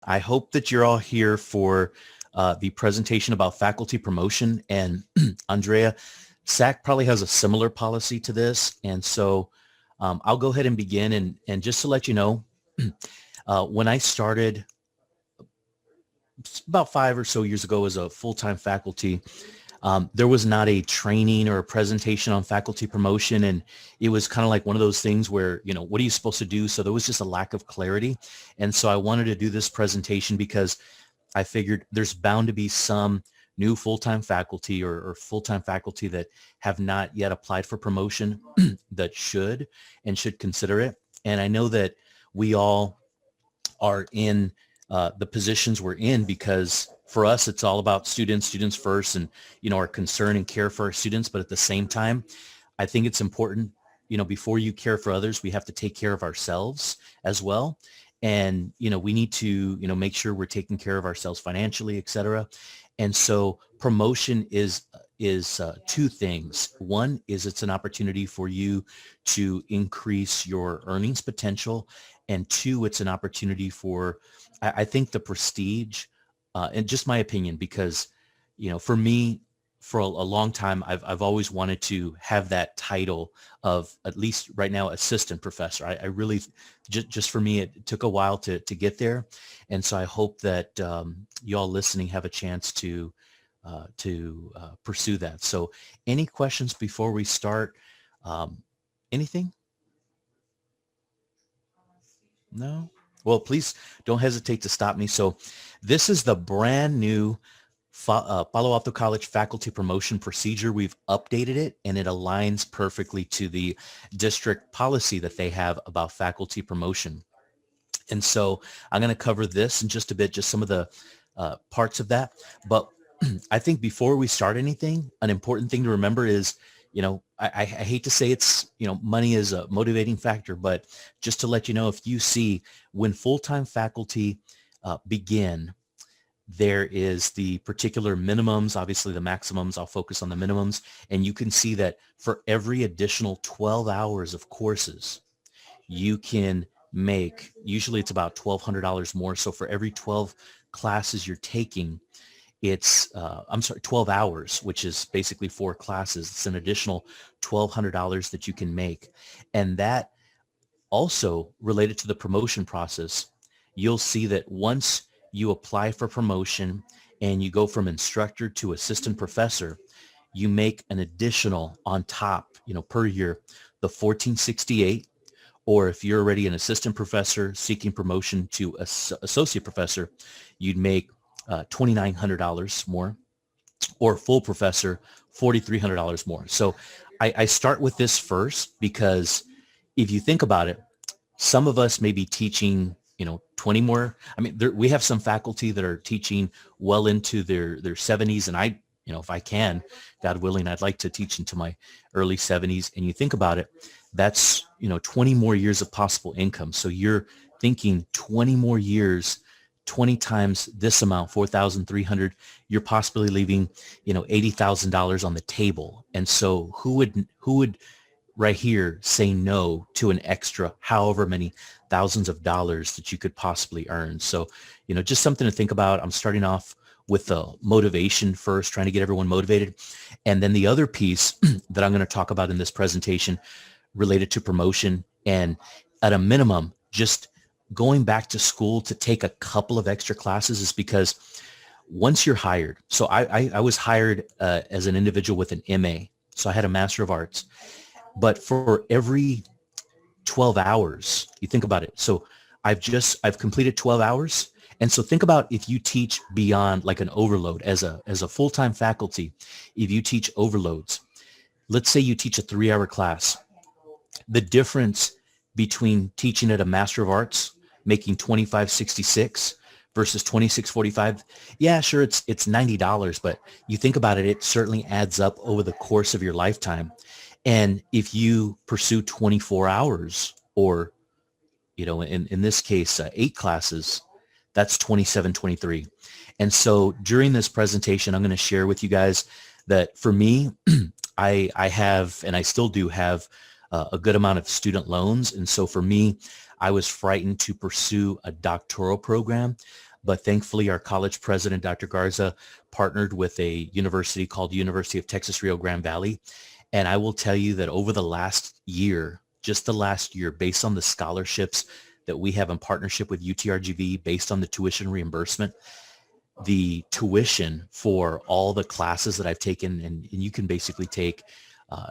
I hope that you're all here for the presentation about faculty promotion. And Andrea, SAC probably has a similar policy to this. And so I'll go ahead and begin. And just to let you know, when I started about 5 or so years ago as a full-time faculty, there was not a training or a presentation on faculty promotion. And it was kind of like one of those things where, what are you supposed to do? So there was just a lack of clarity. And so I wanted to do this presentation because I figured there's bound to be some new full-time faculty or full-time faculty that have not yet applied for promotion that should and should consider it. And I know that we all are in the positions we're in because for us, it's all about students first and, our concern and care for our students. But at the same time, I think it's important, before you care for others, we have to take care of ourselves as well. And, we need to, make sure we're taking care of ourselves financially, et cetera. And so promotion is two things. One is it's an opportunity for you to increase your earnings potential. And two, it's an opportunity for, I think, the prestige, and just my opinion, because, for me, for a long time, I've always wanted to have that title of, at least right now, assistant professor. I really, just for me, it took a while to get there. And so I hope that you all listening have a chance to pursue that. So any questions before we start? Anything? No? Well, please don't hesitate to stop me. So this is the brand new Palo Alto College faculty promotion procedure. We've updated it and it aligns perfectly to the district policy that they have about faculty promotion. And so I'm going to cover this in just a bit, just some of the parts of that. But I think before we start anything, an important thing to remember is, I hate to say it's, money is a motivating factor, but just to let you know, if you see when full-time faculty begin, there is the particular minimums, obviously the maximums. I'll focus on the minimums. And you can see that for every additional 12 hours of courses, you can make, usually it's about $1,200 more. So for every 12 classes you're taking, it's, 12 hours, which is basically 4 classes. It's an additional $1,200 that you can make. And that also related to the promotion process, you'll see that once you apply for promotion and you go from instructor to assistant professor, you make an additional on top, per year, the 1468, or if you're already an assistant professor seeking promotion to associate professor, you'd make $2,900 more, or full professor, $4,300 more. So I start with this first because if you think about it, some of us may be teaching, 20 more. I mean, we have some faculty that are teaching well into their 70s. And I, if I can, God willing, I'd like to teach into my early 70s. And you think about it, that's, 20 more years of possible income. So you're thinking 20 more years, 20 times this amount, 4,300, you're possibly leaving, $80,000 on the table. And so who would right here say no to an extra however many thousands of dollars that you could possibly earn? So, just something to think about. I'm starting off with the motivation first, trying to get everyone motivated. And then the other piece that I'm going to talk about in this presentation related to promotion, and at a minimum, just going back to school to take a couple of extra classes, is because once you're hired, so I was hired as an individual with an MA. So I had a Master of Arts. But for every 12 hours, you think about it. So I've completed 12 hours. And so think about if you teach beyond like an overload as a full-time faculty, if you teach overloads, let's say you teach a 3-hour class, the difference between teaching at a Master of Arts, making $25.66 versus $26.45. Yeah, sure. It's $90, but you think about it, it certainly adds up over the course of your lifetime. And if you pursue 24 hours or, in this case, 8 classes, that's 27, 23. And so during this presentation, I'm going to share with you guys that for me, I have, and I still do have a good amount of student loans. And so for me, I was frightened to pursue a doctoral program But thankfully, our college president, Dr. Garza, partnered with a university called University of Texas Rio Grande Valley. And I will tell you that over the last year, just the last year, based on the scholarships that we have in partnership with UTRGV, based on the tuition reimbursement, the tuition for all the classes that I've taken, and you can basically take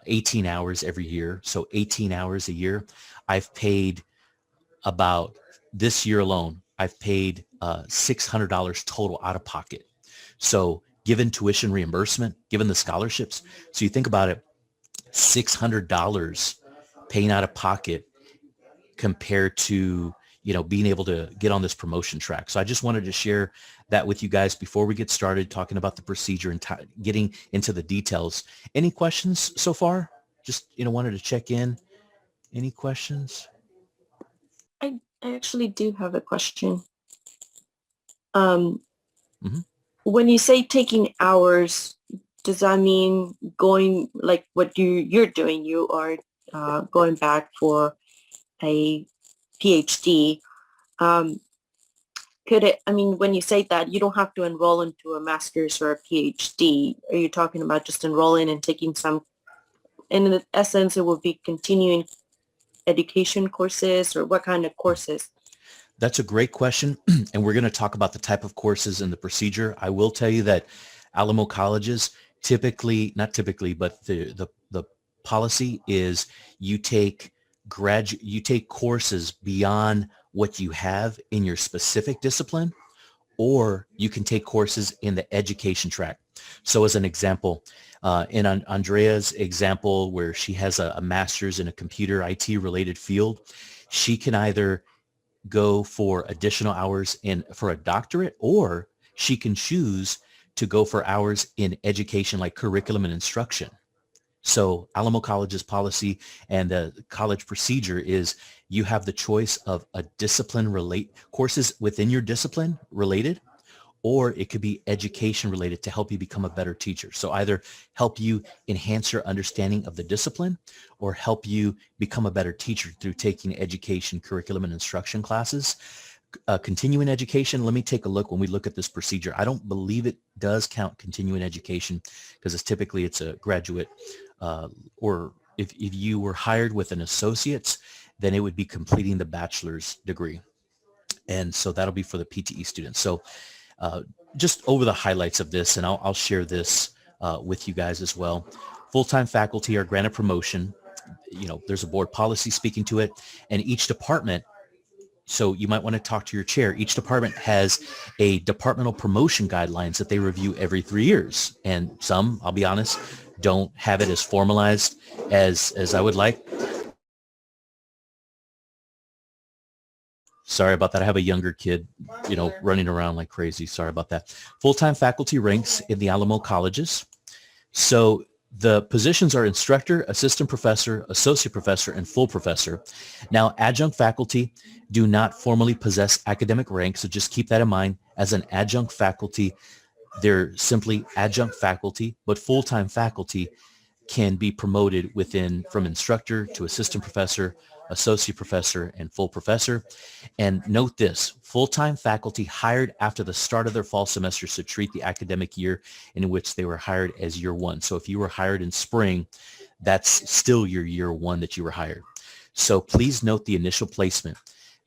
18 hours every year. So 18 hours a year. I've paid about, this year alone, I've paid $600 total out of pocket. So given tuition reimbursement, given the scholarships, so you think about it, $600 paying out of pocket compared to, being able to get on this promotion track. So I just wanted to share that with you guys before we get started talking about the procedure and getting into the details. Any questions so far? Just, wanted to check in. Any questions? I actually do have a question. When you say taking hours, does that mean going like what you're doing? You are going back for a PhD. When you say that, you don't have to enroll into a master's or a PhD. Are you talking about just enrolling and taking some, in essence, it will be continuing education courses, or what kind of courses? That's a great question. And we're going to talk about the type of courses and the procedure. I will tell you that Alamo colleges not typically, but the policy is you take courses beyond what you have in your specific discipline, or you can take courses in the education track. So as an example, in Andrea's example, where she has a master's in a computer IT related field, she can either go for additional hours for a doctorate, or she can choose to go for hours in education like curriculum and instruction. So Alamo College's policy and the college procedure is you have the choice of a courses within your discipline related, or it could be education related to help you become a better teacher. So either help you enhance your understanding of the discipline or help you become a better teacher through taking education, curriculum, and instruction classes. Continuing education, let me take a look when we look at this procedure. I don't believe it does count continuing education because it's a graduate, or if you were hired with an associate's, then it would be completing the bachelor's degree. And so that'll be for the PTE students. So just over the highlights of this, and I'll share this with you guys as well. Full-time faculty are granted promotion. There's a board policy speaking to it, and each department, so you might want to talk to your chair. Each department has a departmental promotion guidelines that they review every 3 years. And some, I'll be honest, don't have it as formalized as I would like. Sorry about that. I have a younger kid, running around like crazy. Sorry about that. Full-time faculty ranks in the Alamo colleges. So the positions are instructor, assistant professor, associate professor, and full professor. Now, adjunct faculty do not formally possess academic rank, so just keep that in mind. As an adjunct faculty, they're simply adjunct faculty, but full-time faculty can be promoted from instructor to assistant professor, associate professor, and full professor. And note this, full-time faculty hired after the start of their fall semester should treat the academic year in which they were hired as year one. So if you were hired in spring, that's still your year one that you were hired. So please note the initial placement.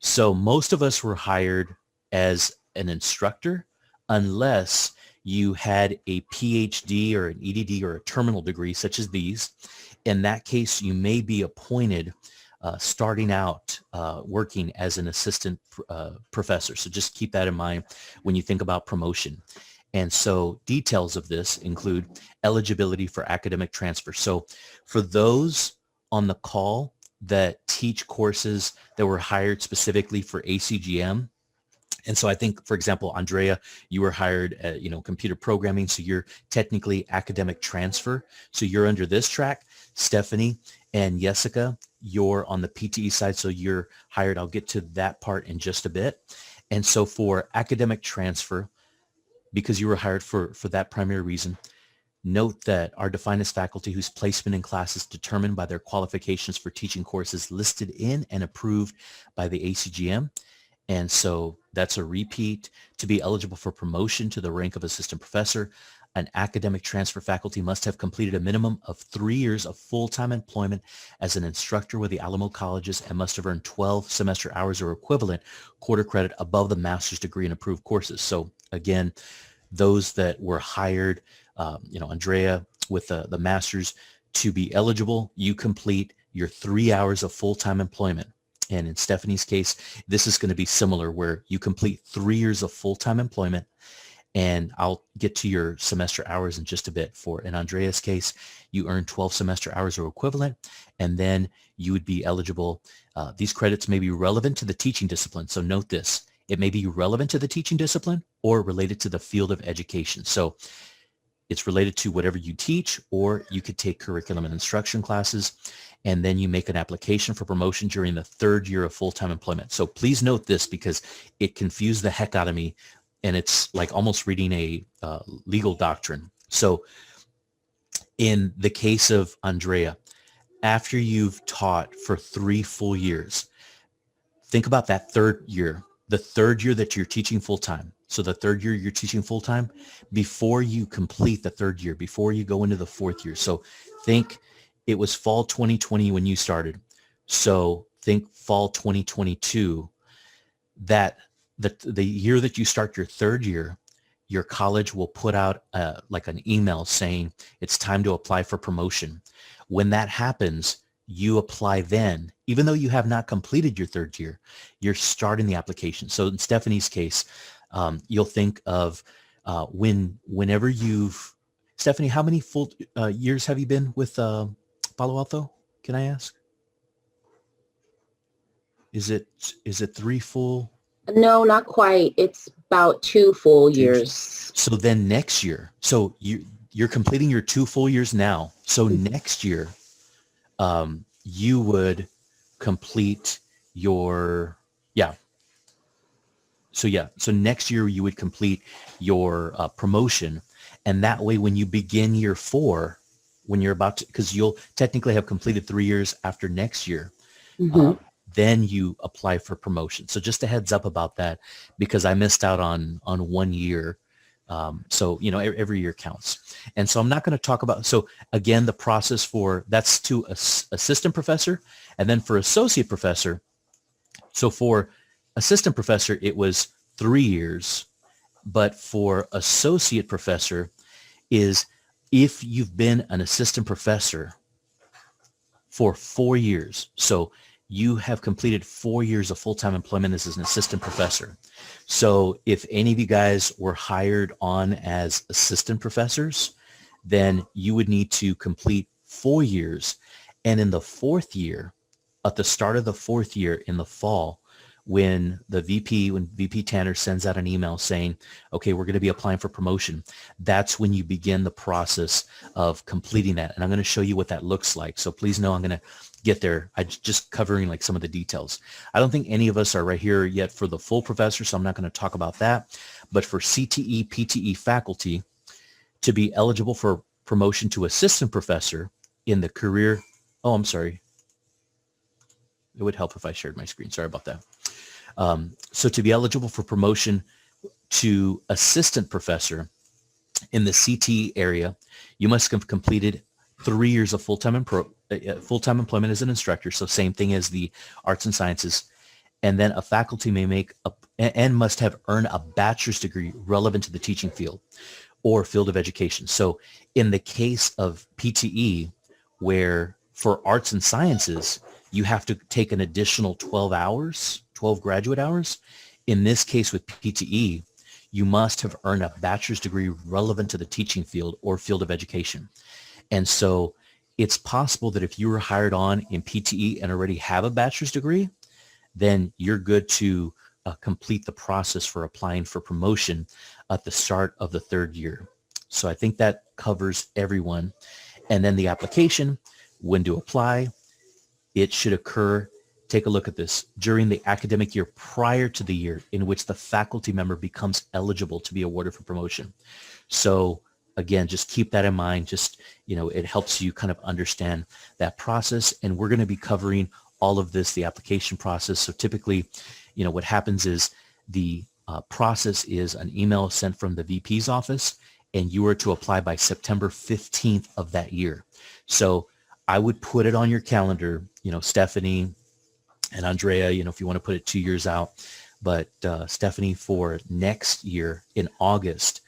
So most of us were hired as an instructor unless you had a PhD or an EDD or a terminal degree such as these. In that case, you may be appointed starting out working as an assistant professor. So just keep that in mind when you think about promotion. And so details of this include eligibility for academic transfer. So for those on the call that teach courses that were hired specifically for ACGM, and so I think, for example, Andrea, you were hired at, computer programming, so you're technically academic transfer. So you're under this track. Stephanie and Jessica, you're on the PTE side, so you're hired. I'll get to that part in just a bit. And so for academic transfer, because you were hired for that primary reason, note that are defined as faculty whose placement in class is determined by their qualifications for teaching courses listed in and approved by the ACGM. And so that's a repeat. To be eligible for promotion to the rank of assistant professor, an academic transfer faculty must have completed a minimum of 3 years of full-time employment as an instructor with the Alamo colleges and must have earned 12 semester hours or equivalent quarter credit above the master's degree in approved courses. So again, those that were hired, Andrea with the master's, to be eligible, you complete your 3 hours of full-time employment. And in Stephanie's case, this is going to be similar where you complete 3 years of full-time employment, and I'll get to your semester hours in just a bit. For in Andrea's case, you earn 12 semester hours or equivalent, and then you would be eligible. These credits may be relevant to the teaching discipline. So note this, it may be relevant to the teaching discipline or related to the field of education. So it's related to whatever you teach, or you could take curriculum and instruction classes, and then you make an application for promotion during the 3rd year of full-time employment. So please note this because it confused the heck out of me, and it's like almost reading a legal doctrine. So in the case of Andrea, after you've taught for 3 full years, think about that 3rd year, the 3rd year that you're teaching full-time. So the 3rd year you're teaching full-time, before you complete the 3rd year, before you go into the 4th year. So think it was fall 2020 when you started. So think fall 2022, that the year that you start your 3rd year, your college will put out like an email saying it's time to apply for promotion. When that happens, you apply then, even though you have not completed your 3rd year, you're starting the application. So in Stephanie's case, you'll think of whenever Stephanie, how many full years have you been with Palo Alto? Can I ask? Is it 3 full? No, not quite. It's about 2 full 2 years. So then next year, so you're completing your 2 full years now. So next year, you would complete your, So next year you would complete your promotion. And that way, when you begin year 4, when you're about to, because you'll technically have completed 3 years after next year, then you apply for promotion. So just a heads up about that, because I missed out on 1 year. So, every year counts. And so I'm not going to talk about, so again, the process that's to assistant professor, and then for associate professor. So for assistant professor, it was 3 years, but for associate professor is if you've been an assistant professor for 4 years. So you have completed 4 years of full-time employment as an assistant professor. So if any of you guys were hired on as assistant professors, then you would need to complete 4 years. And in the 4th year, at the start of the 4th year in the fall, when VP Tanner sends out an email saying, okay, we're going to be applying for promotion, that's when you begin the process of completing that. And I'm going to show you what that looks like. So please know I'm going to get there. I'm just covering like some of the details. I don't think any of us are right here yet for the full professor, so I'm not going to talk about that. But for CTE, PTE faculty, to be eligible for promotion to assistant professor in the career, I'm sorry. It would help if I shared my screen. Sorry about that. So to be eligible for promotion to assistant professor in the CTE area, you must have completed 3 years of full-time employment as an instructor. So same thing as the arts and sciences. And then a faculty must have earned a bachelor's degree relevant to the teaching field or field of education. So in the case of PTE, where for arts and sciences, you have to take an additional 12 graduate hours. In this case with PTE, you must have earned a bachelor's degree relevant to the teaching field or field of education. And so it's possible that if you were hired on in PTE and already have a bachelor's degree, then you're good to complete the process for applying for promotion at the start of the 3rd year. So I think that covers everyone. And then the application, when to apply, it should occur, take a look at this, during the academic year prior to the year in which the faculty member becomes eligible to be awarded for promotion. So again, just keep that in mind. Just, it helps you kind of understand that process. And we're going to be covering all of this, the application process. So typically, what happens is the process is an email sent from the VP's office, and you are to apply by September 15th of that year. So I would put it on your calendar, Stephanie and Andrea, if you want to put it 2 years out, but Stephanie, for next year in August,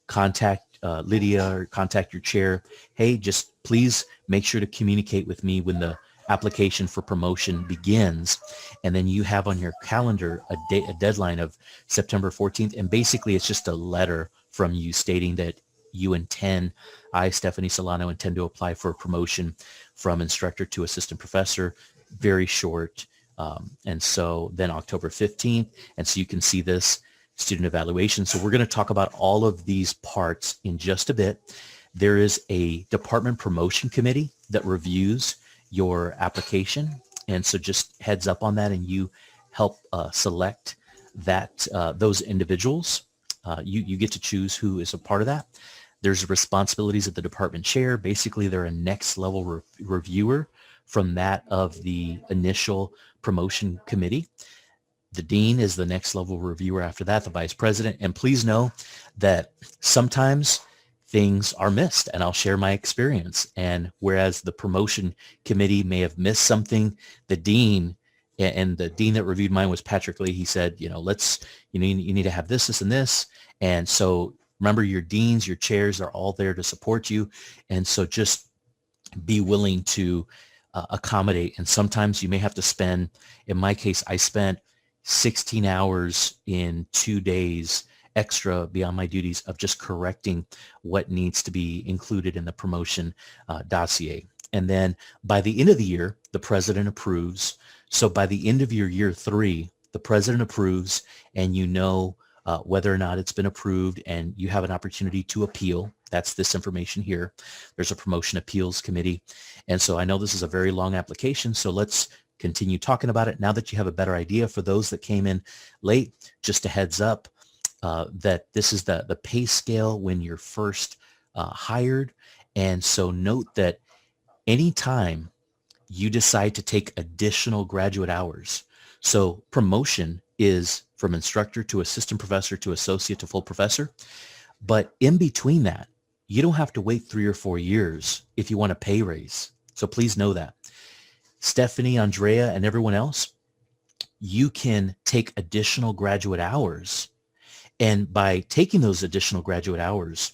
contact Lydia or contact your chair. Hey, just please make sure to communicate with me when the application for promotion begins. And then you have on your calendar a deadline of September 14th. And basically it's just a letter from you stating that you intend, I, Stephanie Solano, intend to apply for a promotion from instructor to assistant professor, very short. And so then October 15th. And so you can see this student evaluation. So we're going to talk about all of these parts in just a bit. There is a department promotion committee that reviews your application. And so just heads up on that, and you help select that those individuals. You get to choose who is a part of that. There's responsibilities of the department chair. Basically, they're a next level reviewer from that of the initial promotion committee. The dean is the next level reviewer after that, the vice president. And please know that sometimes things are missed, and I'll share my experience. And whereas the promotion committee may have missed something, the dean, and the dean that reviewed mine was Patrick Lee. He said, you need to have this, and this. And so remember, your deans, your chairs are all there to support you. And so just be willing to accommodate. And sometimes you may have to spend, in my case, I spent 16 hours in 2 days extra beyond my duties of just correcting what needs to be included in the promotion dossier. And then by the end of the year, the president approves. So by the end of your year 3, the president approves, and whether or not it's been approved, and you have an opportunity to appeal. That's this information here. There's a promotion appeals committee. And so I know this is a very long application, so let's continue talking about it now that you have a better idea. For those that came in late, just a heads up that this is the pay scale when you're first hired. And so note that anytime you decide to take additional graduate hours, so promotion is from instructor to assistant professor to associate to full professor, but in between that, you don't have to wait 3 or 4 years if you want a pay raise. So please know that. Stephanie, Andrea, and everyone else, you can take additional graduate hours. And by taking those additional graduate hours,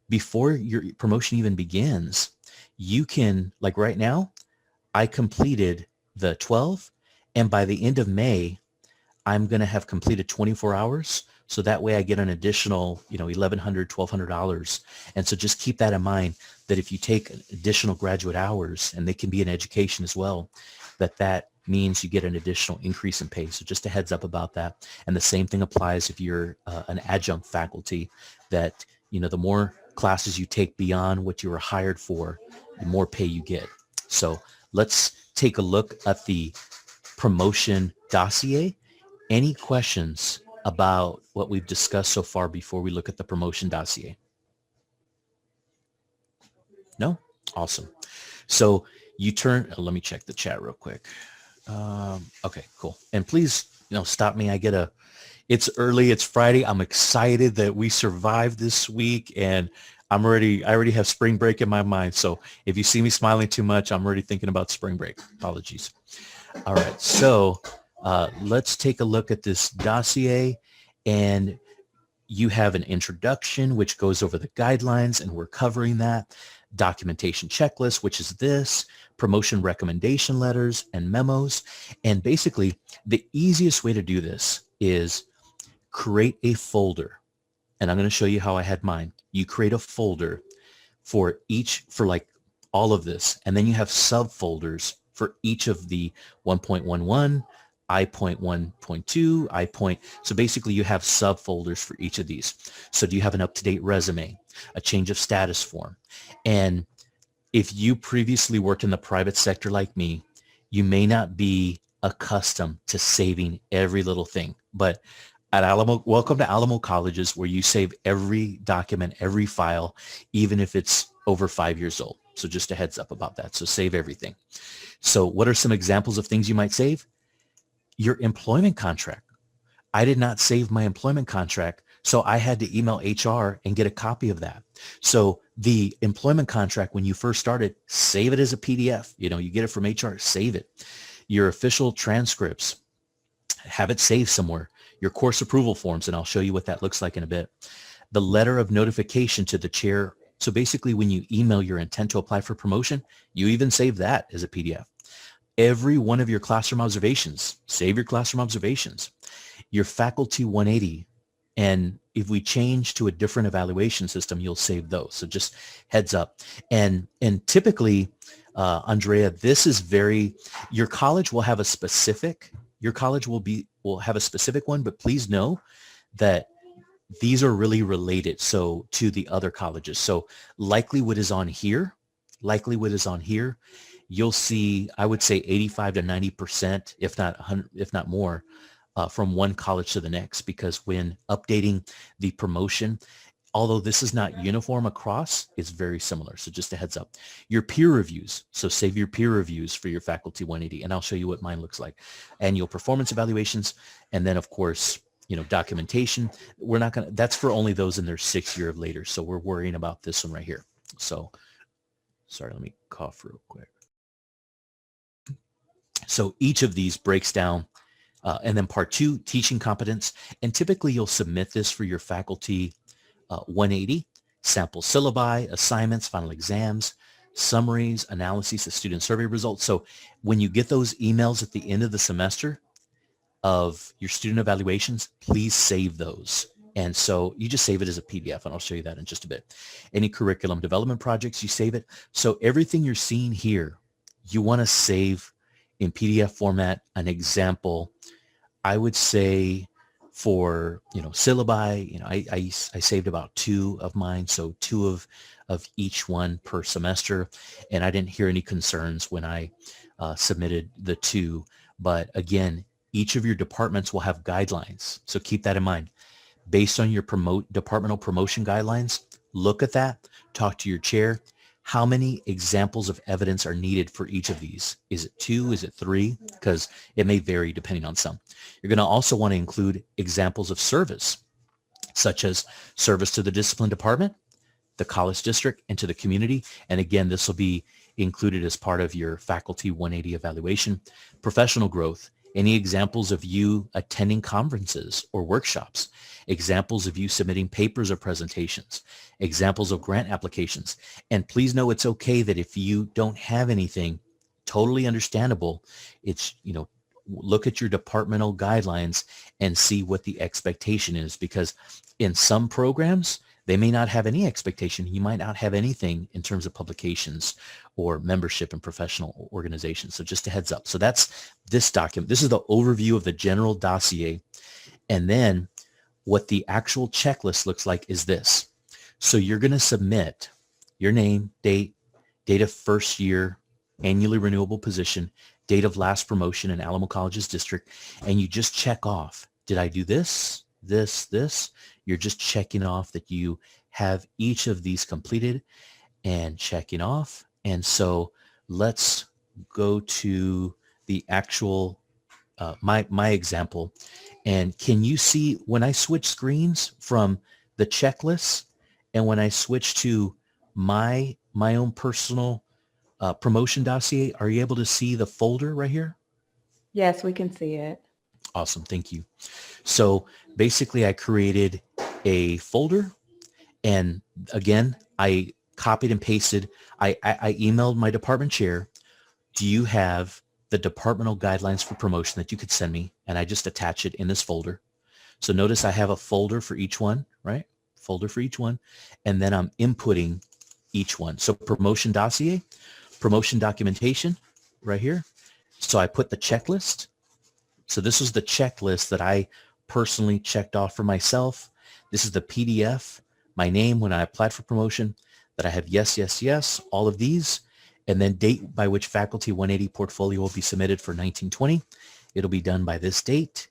before your promotion even begins, you can, like right now, I completed the 12, and by the end of May, I'm going to have completed 24 hours. So that way I get an additional, $1,100, $1,200. And so just keep that in mind, that if you take additional graduate hours, and they can be in education as well, that means you get an additional increase in pay. So just a heads up about that. And the same thing applies if you're an adjunct faculty, that, the more classes you take beyond what you were hired for, the more pay you get. So let's take a look at the promotion dossier. Any questions about what we've discussed so far before we look at the promotion dossier? No? Awesome. So you turn, let me check the chat real quick. Okay, cool. And please, stop me. It's early, it's Friday. I'm excited that we survived this week, and I already have spring break in my mind. So if you see me smiling too much, I'm already thinking about spring break. Apologies. All right. So let's take a look at this dossier, and you have an introduction, which goes over the guidelines, and we're covering that. Documentation checklist, which is this, promotion recommendation letters and memos. And basically, the easiest way to do this is create a folder. And I'm going to show you how I had mine. You create a folder for all of this. And then you have subfolders for each of the 1.11, I.1.2, So basically you have subfolders for each of these. So do you have an up-to-date resume, a change of status form? And if you previously worked in the private sector like me, you may not be accustomed to saving every little thing. But at Alamo, welcome to Alamo Colleges, where you save every document, every file, even if it's over 5 years old. So just a heads up about that. So save everything. So what are some examples of things you might save? Your employment contract. I did not save my employment contract, so I had to email HR and get a copy of that. So the employment contract, when you first started, save it as a PDF. You know, you get it from HR, save it. Your official transcripts, have it saved somewhere. Your course approval forms, and I'll show you what that looks like in a bit. The letter of notification to the chair. So basically when you email your intent to apply for promotion, you even save that as a PDF. Every one of your classroom observations, save your classroom observations. Your faculty 180. And if we change to a different evaluation system, you'll save those. So just heads up. And typically, Andrea, this is your college will have a specific, will have a specific one, but please know that these are really related. So to the other colleges. So likelihood is on here. You'll see, I would say 85 to 90%, if not 100, if not more, from one college to the next, because when updating the promotion, although this is not uniform across, it's very similar. So just a heads up. Your peer reviews. So save your peer reviews for your faculty 180, and I'll show you what mine looks like. Annual performance evaluations, and then of course, documentation. We're not going to, that's for only those in their 6th year or later. So we're worrying about this one right here. So sorry, let me cough real quick. So each of these breaks down, and then part 2, teaching competence. And typically you'll submit this for your faculty 180, sample syllabi, assignments, final exams, summaries, analyses of student survey results. So when you get those emails at the end of the semester of your student evaluations, please save those. And so you just save it as a PDF, and I'll show you that in just a bit. Any curriculum development projects, you save it. So everything you're seeing here, you want to save in PDF format. An example, I would say for, syllabi, I saved about 2 of mine. So 2 of each one per semester. And I didn't hear any concerns when I submitted the 2. But again, each of your departments will have guidelines. So keep that in mind. Based on your departmental promotion guidelines, look at that, talk to your chair. How many examples of evidence are needed for each of these? Is it 2? Is it 3? Because it may vary depending on some. You're going to also want to include examples of service, such as service to the discipline department, the college district, and to the community. And again, this will be included as part of your faculty 180 evaluation. Professional growth. Any examples of you attending conferences or workshops, examples of you submitting papers or presentations, examples of grant applications. And please know it's okay that if you don't have anything, totally understandable. It's, look at your departmental guidelines and see what the expectation is, because in some programs, they may not have any expectation. You might not have anything in terms of publications or membership in professional organizations. So just a heads up. So that's this document. This is the overview of the general dossier. And then what the actual checklist looks like is this. So you're going to submit your name, date of first year, annually renewable position, date of last promotion in Alamo College's district, and you just check off, did I do this, this? You're just checking off that you have each of these completed and checking off. And so let's go to the actual, my example. And can you see when I switch screens from the checklist and when I switch to my own personal promotion dossier, are you able to see the folder right here? Yes, we can see it. Awesome. Thank you. So basically I created a folder, and again, I copied and pasted. I emailed my department chair. Do you have the departmental guidelines for promotion that you could send me? And I just attach it in this folder. So notice I have a folder for each one, right? Folder for each one. And then I'm inputting each one. So promotion dossier, promotion documentation right here. So I put the checklist. So this was the checklist that I personally checked off for myself. This is the PDF, my name when I applied for promotion, that I have yes, all of these, and then date by which faculty 180 portfolio will be submitted for 1920. It'll be done by this date.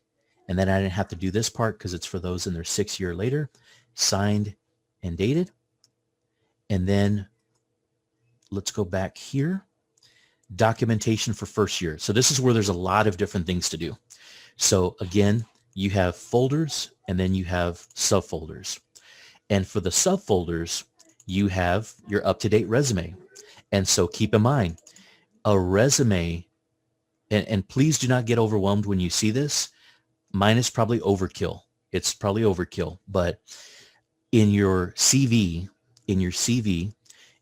And then I didn't have to do this part because it's for those in their 6th year later, signed and dated. And then let's go back here. Documentation for first year. So this is where there's a lot of different things to do. So again, you have folders and then you have subfolders. And for the subfolders, you have your up-to-date resume. And so keep in mind, a resume, and please do not get overwhelmed when you see this. Mine is probably overkill. It's probably overkill, but in your CV,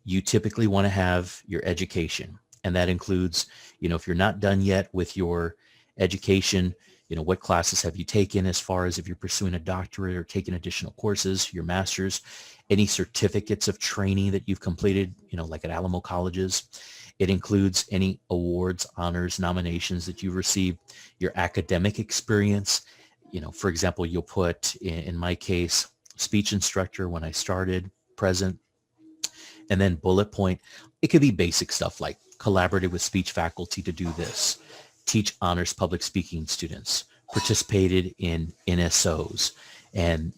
you typically want to have your education. And that includes, if you're not done yet with your education, what classes have you taken as far as if you're pursuing a doctorate or taking additional courses, your master's, any certificates of training that you've completed, like at Alamo colleges. It includes any awards, honors, nominations that you've received, your academic experience. For example, you'll put, in my case, speech instructor when I started, present, and then bullet point. It could be basic stuff like collaborated with speech faculty to do this, teach honors public speaking students, participated in NSOs, and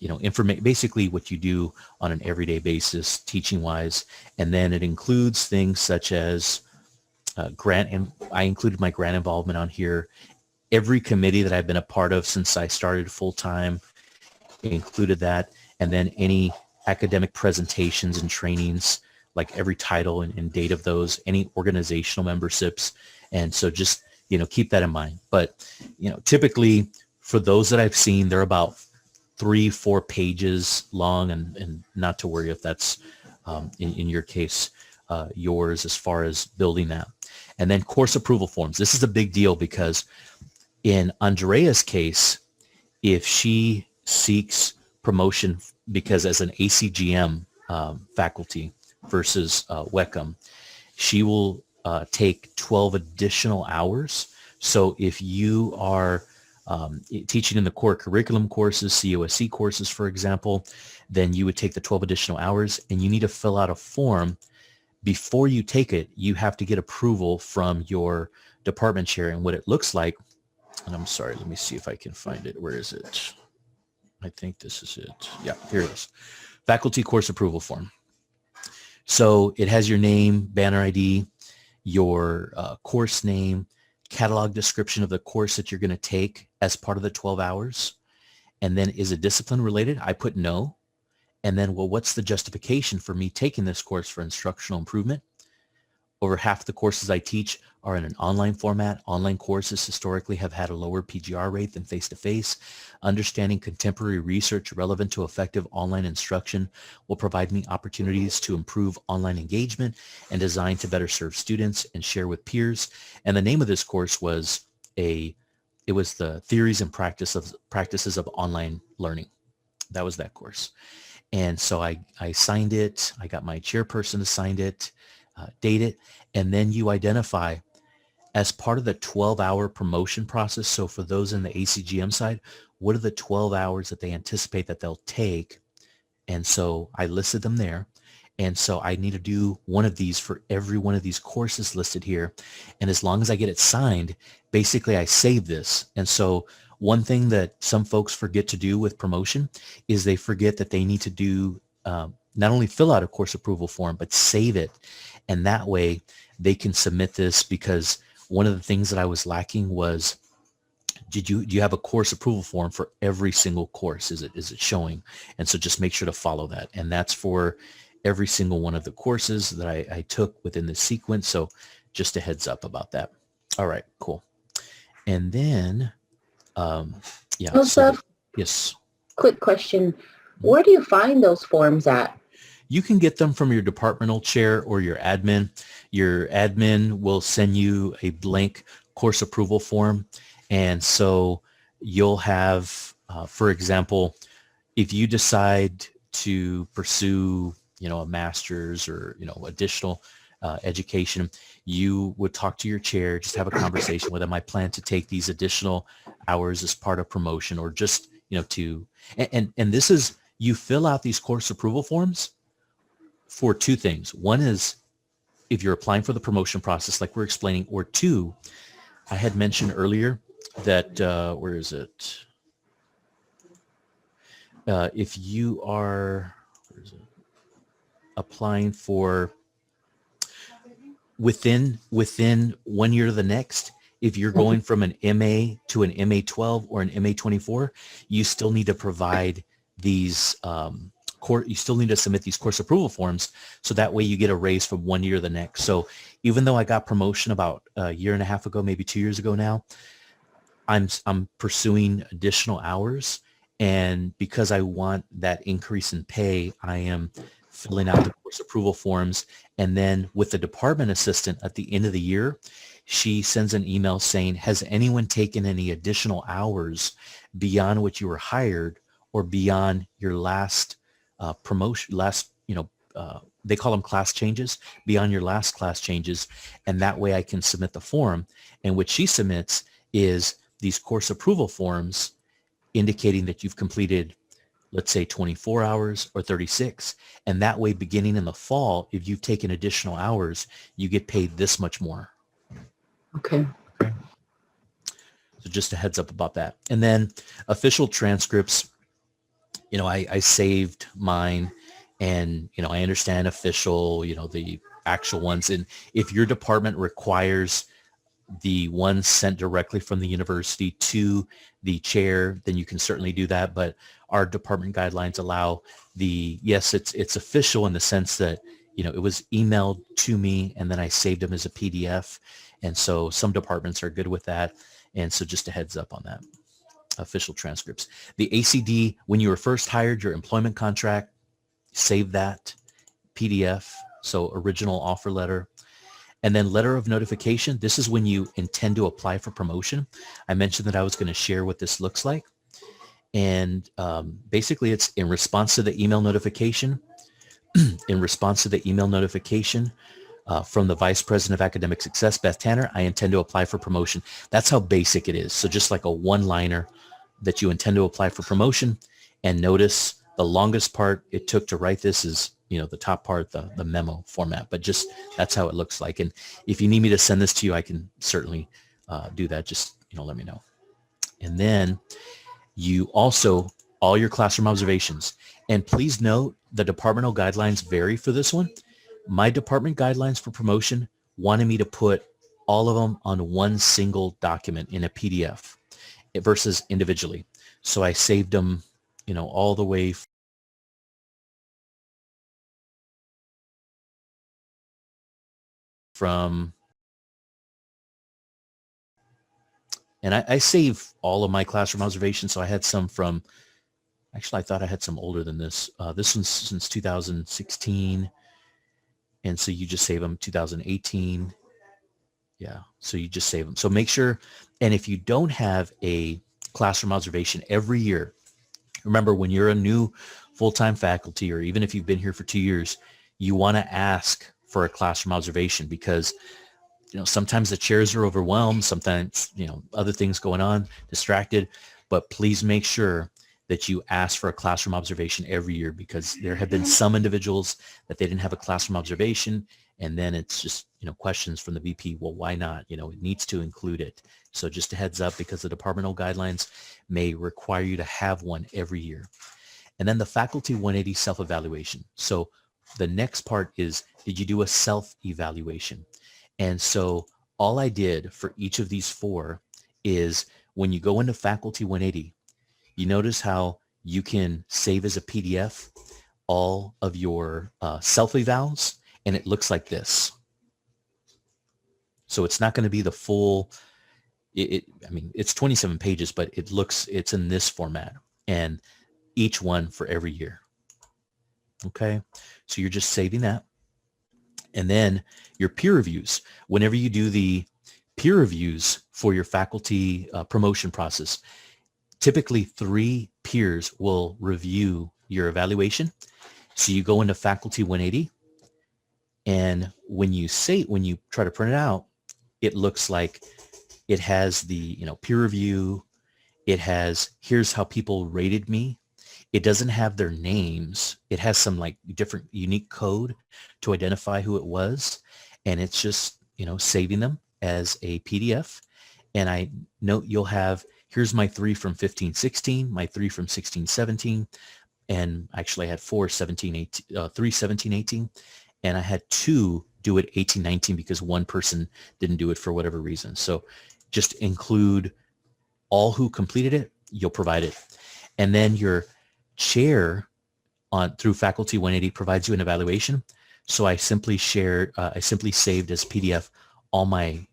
basically what you do on an everyday basis teaching wise. And then it includes things such as grant, and I included my grant involvement on here. Every committee that I've been a part of since I started full time included that, and then any academic presentations and trainings, like every title and date of those, any organizational memberships. And so just, keep that in mind. But, typically for those that I've seen, they're about 3-4 pages long, and not to worry if that's in your case, yours as far as building that. And then course approval forms. This is a big deal because in Andrea's case, if she seeks promotion because as an ACGM faculty versus WECM, she will take 12 additional hours. So if you are teaching in the core curriculum courses, COSC courses, for example, then you would take the 12 additional hours, and you need to fill out a form. Before you take it, you have to get approval from your department chair. And what it looks like, and I'm sorry, let me see if I can find it. Where is it? I think this is it. Yeah, here it is. Faculty course approval form. So it has your name, banner ID, your course name, catalog description of the course that you're going to take as part of the 12 hours. And then is it discipline related? I put no. And then, well, what's the justification for me taking this course for instructional improvement? Over half the courses I teach are in an online format. Online courses historically have had a lower PGR rate than face-to-face. Understanding contemporary research relevant to effective online instruction will provide me opportunities to improve online engagement and design to better serve students and share with peers. And the name of this course was the Theories and Practices of Online Learning. That was that course. And so I signed it. I got my chairperson to sign it, date it, and then you identify as part of the 12-hour promotion process. So for those in the ACGM side, what are the 12 hours that they anticipate that they'll take? And so I listed them there. And so I need to do one of these for every one of these courses listed here. And as long as I get it signed, basically I save this. And so one thing that some folks forget to do with promotion is they forget that they need to do not only fill out a course approval form, but save it. And that way they can submit this, because one of the things that I was lacking was, do you have a course approval form for every single course? Is it showing? And so just make sure to follow that. And that's for every single one of the courses that I took within the sequence. So just a heads up about that. All right, cool. And then, yeah. Joseph, Yes. quick question. Where do you find those forms at? You can get them from your departmental chair or your admin. Your admin will send you a blank course approval form. And so you'll have, for example, if you decide to pursue, a master's or, additional education, you would talk to your chair, just have a conversation with them. I plan to take these additional hours as part of promotion, or just, and this is, you fill out these course approval forms for two things. One is if you're applying for the promotion process, like we're explaining, or two, I had mentioned earlier that, where is it? If you are, where is it? Applying for within 1 year to the next, if you're going from an MA to an MA12 or an MA24, you still need to provide these you still need to submit these course approval forms, so that way you get a raise from 1 year to the next. So even though I got promotion about a year and a half ago, maybe 2 years ago now, I'm pursuing additional hours, and because I want that increase in pay, I am filling out the course approval forms. And then with the department assistant at the end of the year, she sends an email saying, has anyone taken any additional hours beyond what you were hired or beyond your last promotion, they call them class changes, beyond your last class changes. And that way I can submit the form. And what she submits is these course approval forms indicating that you've completed, let's say 24 hours or 36. And that way, beginning in the fall, if you've taken additional hours, you get paid this much more. Okay. Okay. So just a heads up about that. And then official transcripts, I saved mine, and, I understand official, the actual ones. And if your department requires the ones sent directly from the university to the chair, then you can certainly do that. But our department guidelines allow yes, it's official in the sense that, it was emailed to me and then I saved them as a PDF. And so some departments are good with that. And so just a heads up on that. Official transcripts. The ACD, when you were first hired, your employment contract, save that PDF. So original offer letter. And then letter of notification. This is when you intend to apply for promotion. I mentioned that I was going to share what this looks like. And basically it's in response to the email notification, from the Vice President of Academic Success, Beth Tanner, I intend to apply for promotion. That's how basic it is. So just like a one-liner that you intend to apply for promotion. And notice the longest part it took to write this is, the top part, the memo format, but just that's how it looks like. And if you need me to send this to you, I can certainly do that. Just, let me know. And then you also, all your classroom observations. And please note the departmental guidelines vary for this one. My department guidelines for promotion wanted me to put all of them on one single document in a PDF versus individually. So I saved them, all the way from, and I save all of my classroom observations. So I had some from, actually, I thought I had some older than this. This one's since 2016. And so you just save them 2018. Yeah. So you just save them. So make sure. And if you don't have a classroom observation every year, remember when you're a new full-time faculty, or even if you've been here for 2 years, you want to ask for a classroom observation because, sometimes the chairs are overwhelmed. Sometimes, other things going on, distracted, but please make sure that you ask for a classroom observation every year, because there have been some individuals that they didn't have a classroom observation. And then it's just, questions from the VP. Well, why not? It needs to include it. So just a heads up, because the departmental guidelines may require you to have one every year. And then the faculty 180 self-evaluation. So the next part is, did you do a self-evaluation? And so all I did for each of these 4 is when you go into faculty 180, you notice how you can save as a PDF all of your self-evals, and it looks like this. So it's not going to be the full, it's 27 pages, but it's in this format, and each one for every year. Okay. So you're just saving that. And then your peer reviews. Whenever you do the peer reviews for your faculty promotion process, typically 3 peers will review your evaluation. So you go into faculty 180, and when you try to print it out, it looks like it has the, peer review. It has, here's how people rated me. It doesn't have their names. It has some different unique code to identify who it was. And it's just, saving them as a PDF. And I note you'll have, here's my 3 from 15-16, my 3 from 16-17. And actually I had 3 17-18. And I had 2 do it 18, 19 because one person didn't do it for whatever reason. So just include all who completed it, you'll provide it. And then your chair through Faculty 180 provides you an evaluation. So I simply saved as PDF all my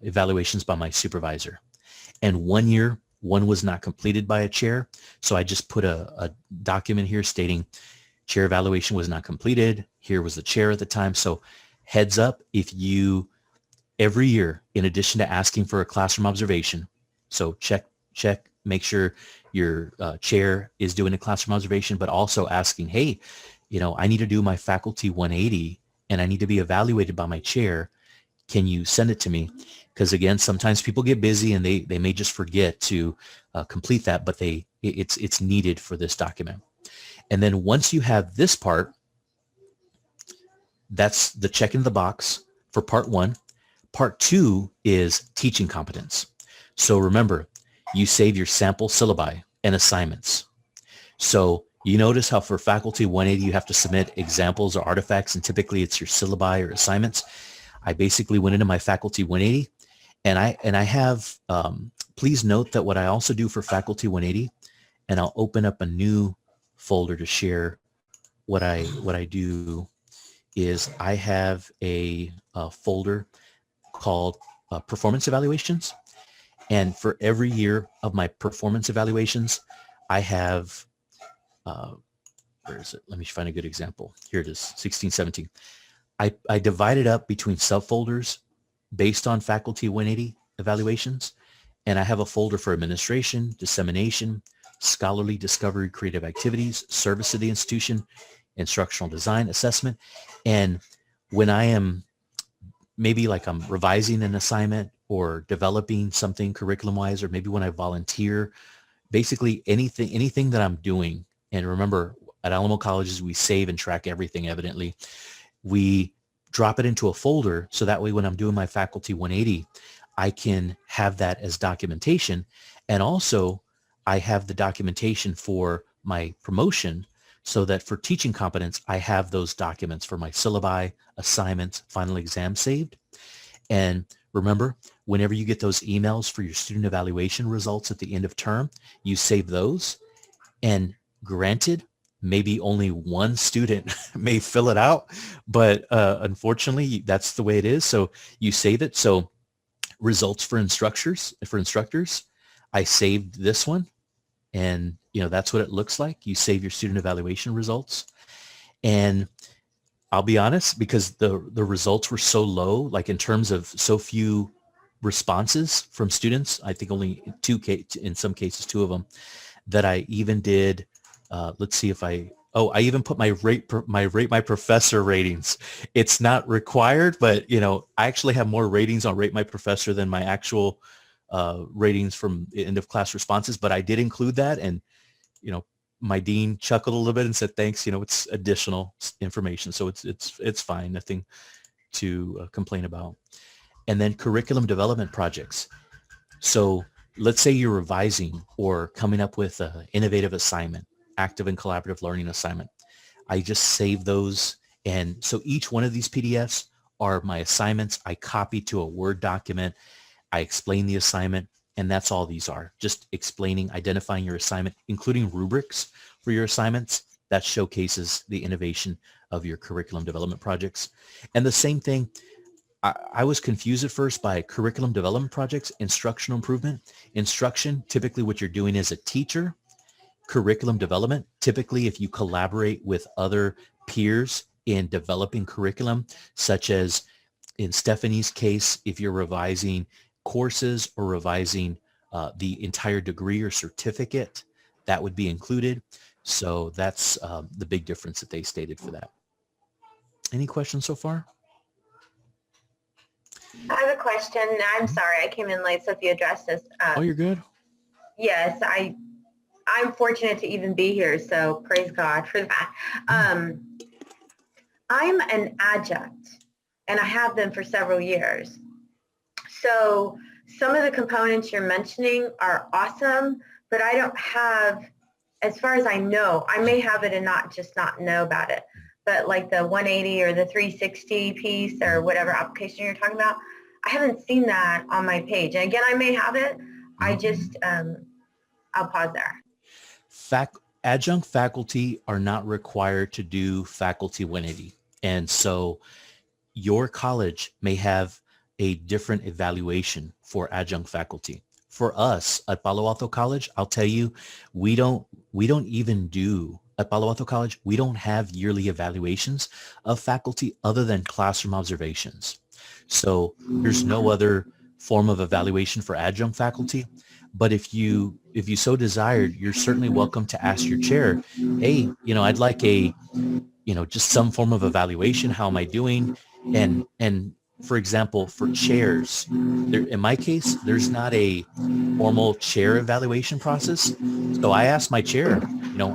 evaluations by my supervisor. And 1 year, one was not completed by a chair. So I just put a document here stating chair evaluation was not completed. Here was the chair at the time. So heads up, if you, every year, in addition to asking for a classroom observation, so check, make sure your chair is doing a classroom observation, but also asking, hey, I need to do my Faculty 180 and I need to be evaluated by my chair. Can you send it to me? Because again, sometimes people get busy and they may just forget to complete that, but it's needed for this document. And then once you have this part, that's the check in the box for part 1. Part 2 is teaching competence. So remember, you save your sample syllabi and assignments. So you notice how for Faculty 180, you have to submit examples or artifacts, and typically it's your syllabi or assignments. I basically went into my Faculty 180 and I have, please note that what I also do for Faculty 180, and I'll open up a new folder to share what I do, is I have a folder called performance evaluations. And for every year of my performance evaluations, I have, where is it? Let me find a good example. Here it is, 16, 17. I divide it up between subfolders based on Faculty 180 evaluations. And I have a folder for administration, dissemination, scholarly discovery, creative activities, service to the institution, instructional design, assessment. And when I am maybe like I'm revising an assignment or developing something curriculum-wise, or maybe when I volunteer, basically anything that I'm doing. And remember, at Alamo Colleges, we save and track everything evidently. We drop it into a folder so that way when I'm doing my Faculty 180, I can have that as documentation. And also I have the documentation for my promotion so that for teaching competence, I have those documents for my syllabi, assignments, final exam saved. And remember, whenever you get those emails for your student evaluation results at the end of term, you save those. And granted, maybe only one student may fill it out, but unfortunately, that's the way it is. So you save it. So results for instructors, I saved this one. And that's what it looks like. You save your student evaluation results. And I'll be honest, because the results were so low, like in terms of so few responses from students, I think only in some cases, 2 of them, that I even did, let's see if I even put my rate my professor ratings. It's not required, but I actually have more ratings on Rate My Professor than my actual ratings from end of class responses, but I did include that. And, my dean chuckled a little bit and said, thanks, it's additional information. So it's fine. Nothing to complain about. And then curriculum development projects. So let's say you're revising or coming up with an innovative assignment, active and collaborative learning assignment. I just save those. And so each one of these PDFs are my assignments. I copy to a Word document. I explain the assignment, and that's all these are. Just explaining, identifying your assignment, including rubrics for your assignments. That showcases the innovation of your curriculum development projects. And the same thing, I was confused at first by curriculum development projects, instructional improvement. Instruction, typically what you're doing as a teacher. Curriculum development, typically if you collaborate with other peers in developing curriculum, such as in Stephanie's case, if you're revising courses or revising the entire degree or certificate, that would be included. So that's the big difference that they stated for that. Any questions so far? I have a question. I'm sorry, I came in late, so if you addressed this. Oh, you're good. Yes, I'm fortunate to even be here, so praise God for that. I'm an adjunct, and I have been for several years. So some of the components you're mentioning are awesome, but I don't have, as far as I know, I may have it and not know about it, but like the 180 or the 360 piece or whatever application you're talking about, I haven't seen that on my page. And again, I may have it. I just, I'll pause there. Adjunct faculty are not required to do Faculty 180. And so your college may have a different evaluation for adjunct faculty. For us at Palo Alto College, I'll tell you, we don't even do, at Palo Alto College, we don't have yearly evaluations of faculty other than classroom observations. So there's no other form of evaluation for adjunct faculty. But if you so desired, you're certainly welcome to ask your chair, hey, I'd like just some form of evaluation. How am I doing? And for example, for chairs, in my case, there's not a formal chair evaluation process. So I asked my chair,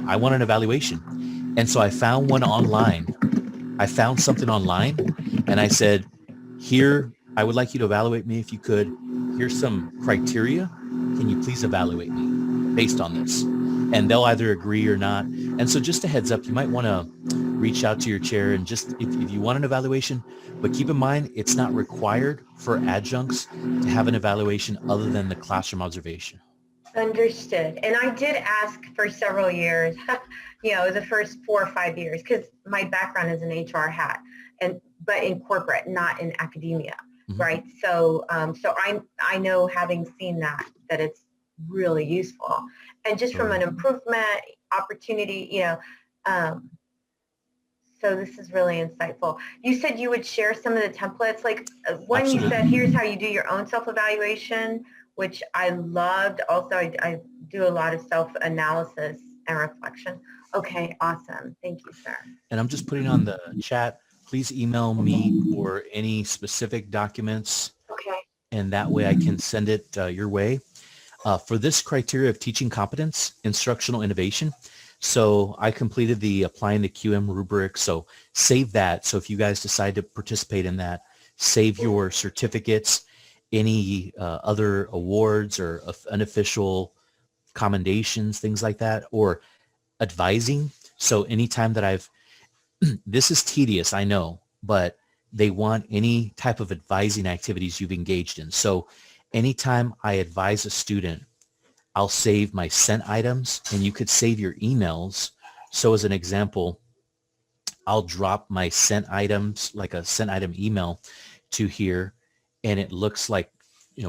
I want an evaluation. And so I found one online. I found something online and I said, here, I would like you to evaluate me if you could. Here's some criteria. Can you please evaluate me based on this? And they'll either agree or not. And so just a heads up, you might want to reach out to your chair and just, if you want an evaluation, but keep in mind, it's not required for adjuncts to have an evaluation other than the classroom observation. Understood. And I did ask for several years, the first 4 or 5 years, because my background is an HR hat, but in corporate, not in academia, right? So, I know, having seen that it's really useful, and just from an improvement opportunity, so this is really insightful. You said you would share some of the templates, like when Absolutely. You said, here's how you do your own self-evaluation, which I loved. Also, I do a lot of self-analysis and reflection. Okay, awesome. Thank you, sir. And I'm just putting on the chat, please email me for any specific documents. Okay. And that way I can send it your way. For this criteria of teaching competence, instructional innovation, so I completed the applying the QM rubric. So save that. So if you guys decide to participate in that, save your certificates, any other awards or unofficial commendations, things like that, or advising. So anytime that this is tedious, I know, but they want any type of advising activities you've engaged in. So anytime I advise a student, I'll save my sent items, and you could save your emails. So as an example, I'll drop my sent items, like a sent item email to here, and it looks like,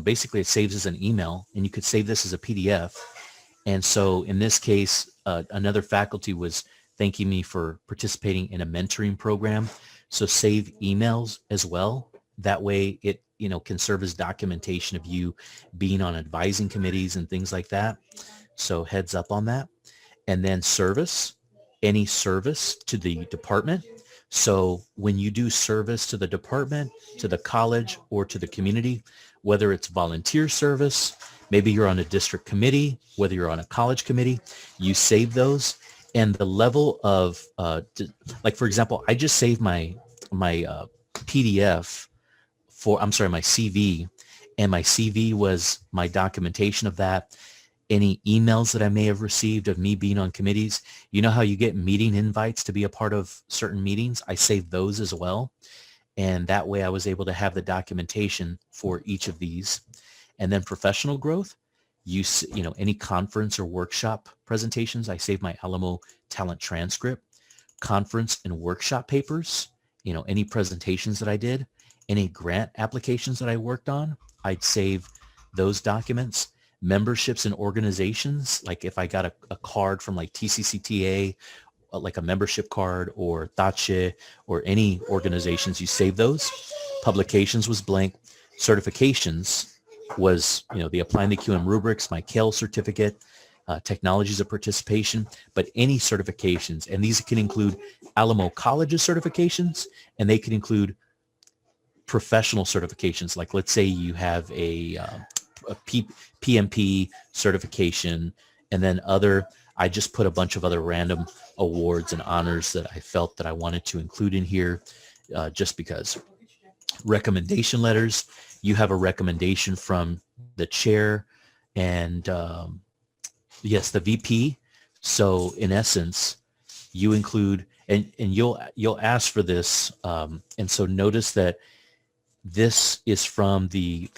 basically it saves as an email, and you could save this as a PDF. And so in this case, another faculty was thanking me for participating in a mentoring program. So save emails as well. That way it, can serve as documentation of you being on advising committees and things like that. So heads up on that. And then service, any service to the department. So when you do service to the department, to the college, or to the community, whether it's volunteer service, maybe you're on a district committee, whether you're on a college committee, you save those. And the level of, like, for example, I just saved my PDF my CV, and my CV was my documentation of that. Any emails that I may have received of me being on committees, you know how you get meeting invites to be a part of certain meetings? I saved those as well. And that way I was able to have the documentation for each of these. And then professional growth, any conference or workshop presentations, I saved my Alamo Talent transcript. Conference and workshop papers, any presentations that I did, any grant applications that I worked on, I'd save those documents. Memberships in organizations, like if I got a card from like TCCTA, like a membership card, or TACHE, or any organizations, you save those. Publications was blank. Certifications was, the applying the QM rubrics, my CALE certificate, technologies of participation, but any certifications, and these can include Alamo College's certifications, and they can include professional certifications. Like let's say you have a PMP certification, and then I just put a bunch of other random awards and honors that I felt that I wanted to include in here, just because. Recommendation letters, you have a recommendation from the chair and yes, the VP. So in essence, you include and you'll ask for this. And so notice that this is from the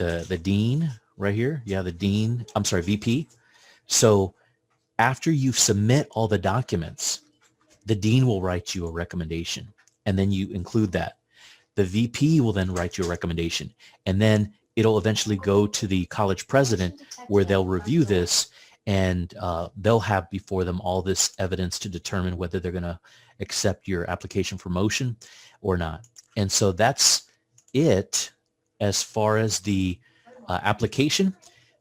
dean right here. Yeah, the dean, I'm sorry, VP. So after you submit all the documents, the dean will write you a recommendation, and then you include that. The VP will then write you a recommendation, and then it'll eventually go to the college president where they'll review this, and they'll have before them all this evidence to determine whether they're going to accept your application for motion or not. And so that's it as far as the application.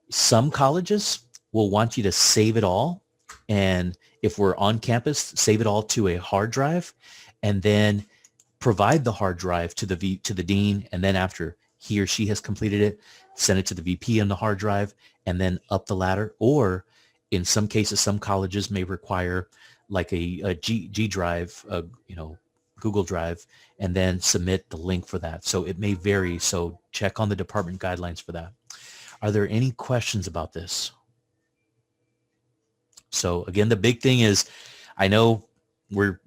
Some colleges will want you to save it all, and if we're on campus, save it all to a hard drive, and then provide the hard drive to the dean, and then after he or she has completed it, send it to the VP on the hard drive, and then up the ladder. Or in some cases, some colleges may require like a G drive, Google Drive, and then submit the link for that. So it may vary. So check on the department guidelines for that. Are there any questions about this? So again, the big thing is, I know we're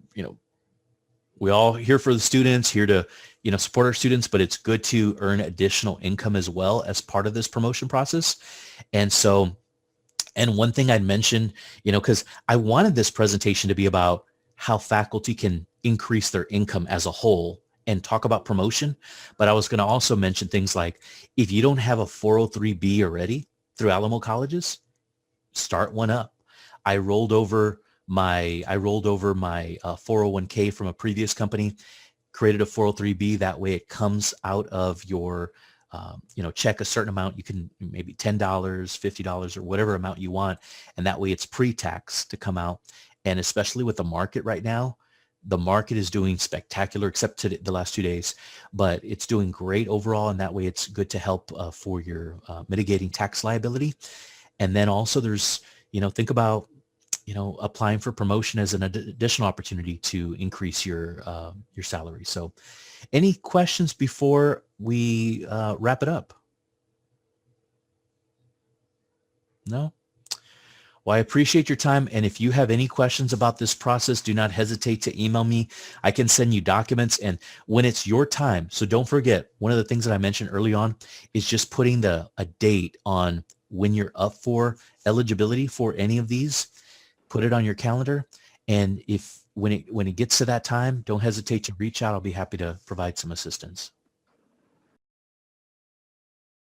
all here for the students, here to, support our students, but it's good to earn additional income as well as part of this promotion process. And so, and one thing I'd mention, because I wanted this presentation to be about how faculty can increase their income as a whole and talk about promotion. But I was going to also mention things like, if you don't have a 403B already through Alamo colleges, start one up. I rolled over my 401k from a previous company, created a 403b. That way it comes out of your, check a certain amount. You can maybe $10, $50, or whatever amount you want. And that way it's pre-tax to come out. And especially with the market right now, the market is doing spectacular, except to the last 2 days, but it's doing great overall. And that way it's good to help for your mitigating tax liability. And then also there's, think about, applying for promotion as an additional opportunity to increase your salary. So any questions before we wrap it up? No? Well, I appreciate your time. And if you have any questions about this process, do not hesitate to email me. I can send you documents, and when it's your time. So don't forget, one of the things that I mentioned early on is just putting a date on when you're up for eligibility for any of these. Put it on your calendar. And when it gets to that time, don't hesitate to reach out. I'll be happy to provide some assistance.